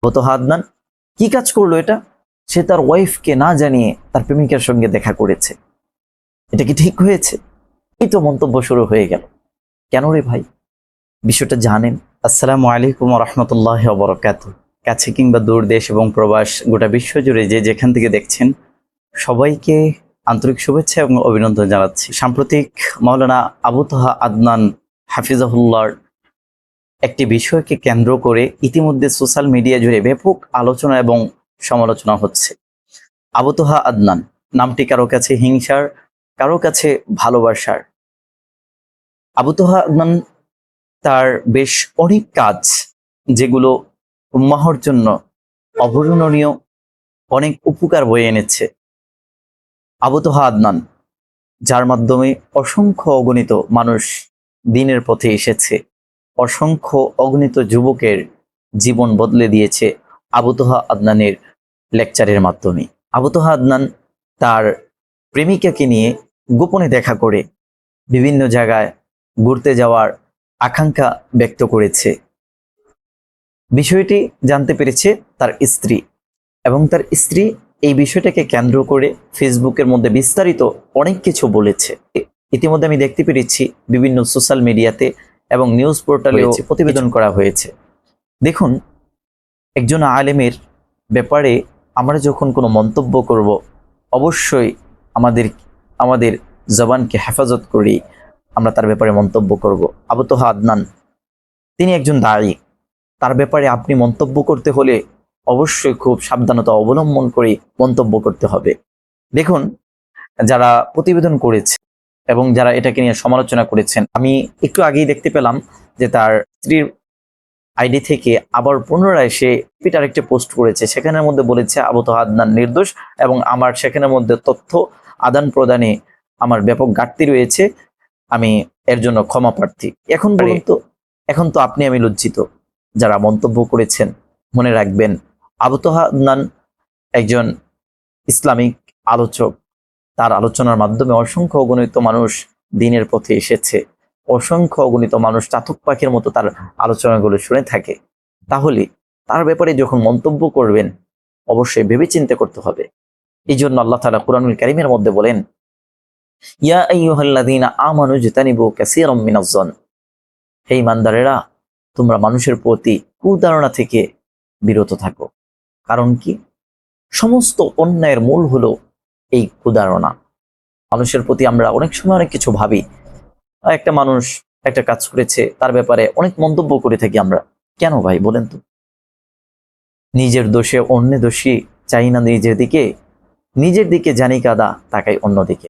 আবুতোহা আদনান কি কাজ করলো এটা? সে তার ওয়াইফকে না জানিয়ে তার প্রেমিকার সঙ্গে দেখা করেছে। এটা কি ঠিক হয়েছে? এই তো মন্তব্য শুরু হয়ে গেল। কেন রে ভাই? বিষয়টা জানেন? আসসালামু আলাইকুম ওয়া রাহমাতুল্লাহি ওয়া বারাকাতুহু। কাছে কিংবা দূর দেশ এবং প্রবাস গোটা বিশ্ব জুড়ে যে যেখান থেকে দেখছেন সবাইকে আন্তরিক শুভেচ্ছা এবং অভিনন্দন জানাচ্ছি। সাম্প্রতিক মাওলানা আবুতোহা আদনান হাফিজাহুল্লাহর একটি বিষয়কে কেন্দ্র করে ইতিমধ্যে সোশ্যাল মিডিয়া জুড়ে ব্যাপক আলোচনা এবং সমালোচনা হচ্ছে। আবুতোহা আদনান নামটি কারো কাছে হিংসার, কারো কাছে ভালোবাসার। আবুতোহা আদনান তার বেশ অনেক কাজ, যেগুলো উম্মাহর জন্য অবর্ণনীয় অনেক উপকার বয়ে এনেছে। আবুতোহা আদনান, যার মাধ্যমে অসংখ্য অগণিত মানুষ দ্বীনের পথে এসেছে, অসংখ্য অগণিত যুবকের জীবন বদলে দিয়েছে আবুতোহা আদনানের লেকচারের মাধ্যমে। আবুতোহা আদনান তার প্রেমিকাকে নিয়ে গোপনে দেখা করে বিভিন্ন জায়গায় ঘুরতে যাওয়ার আকাঙ্ক্ষা ব্যক্ত করেছে। বিষয়টি জানতে পেরেছে তার স্ত্রী, এবং তার স্ত্রী এই বিষয়টাকে কেন্দ্র করে ফেসবুকের মধ্যে বিস্তারিত অনেক কিছু বলেছে। ইতিমধ্যে আমি দেখতে পেরেছি বিভিন্ন সোশ্যাল মিডিয়াতে এবং নিউজ পোর্টালেও প্রতিবেদন করা হয়েছে। দেখুন, একজন আলেমের ব্যাপারে আমরা যখন কোনো মন্তব্য করব, অবশ্যই আমাদের জবানকে হেফাজত করি আমরা তার ব্যাপারে মন্তব্য করব। আবুতোহা আদনান তিনি একজন দায়ী। তার ব্যাপারে আপনি মন্তব্য করতে হলে অবশ্যই খুব সাবধানতা অবলম্বন করে মন্তব্য করতে হবে। দেখুন, যারা প্রতিবেদন করেছে এবং যারা এটাকে নিয়ে সমালোচনা করেছেন, আমি একটু আগেই দেখতে পেলাম যে তার স্ত্রীর আইডি থেকে আবার পুনরায় সে আরেকটি পোস্ট করেছে। সেখানের মধ্যে বলেছে আবুতোহা আদনান নির্দোষ এবং আমার সেখানের মধ্যে তথ্য আদান প্রদানে আমার ব্যাপক ঘাটতি রয়েছে, আমি এর জন্য ক্ষমা প্রার্থী। এখন তো আপনি আমি লজ্জিত যারা মন্তব্য করেছেন। মনে রাখবেন, আবুতোহা আদনান একজন ইসলামিক আলোচক। তার আলোচনার মাধ্যমে অসংখ্য অগণিত মানুষ দ্বীনের পথে এসেছে, অসংখ্য অগণিত মানুষ চাতক পাখির মতো তার আলোচনাগুলো শুনে থাকে। তাহলে তার ব্যাপারে যখন মন্তব্য করবেন অবশ্যই ভেবেচিন্তে করতে হবে। এই জন্য আল্লাহ তাআলা কুরআনুল কারীমের মধ্যে বলেন, ইয়া আইয়ুহাল্লাযীনা আমানু ইজতানিবু কাসীরাম মিনাজ-যন, হে ঈমানদারেরা, তোমরা মানুষের প্রতি কুধারণা থেকে বিরত থাকো। কারণ কি? সমস্ত অন্যায়ের মূল হলো এই কুধারণা। মানুষের প্রতি আমরা অনেক সময় অনেক কিছু ভাবি। একটা মানুষ একটা কাজ করেছে, তার ব্যাপারে অনেক মন্তব্য করে থাকি আমরা। কেন ভাই বলেন তো? নিজের দোষে অন্য দোষী চাই না নিজের দিকে জানি কাদা তাকাই অন্যদিকে।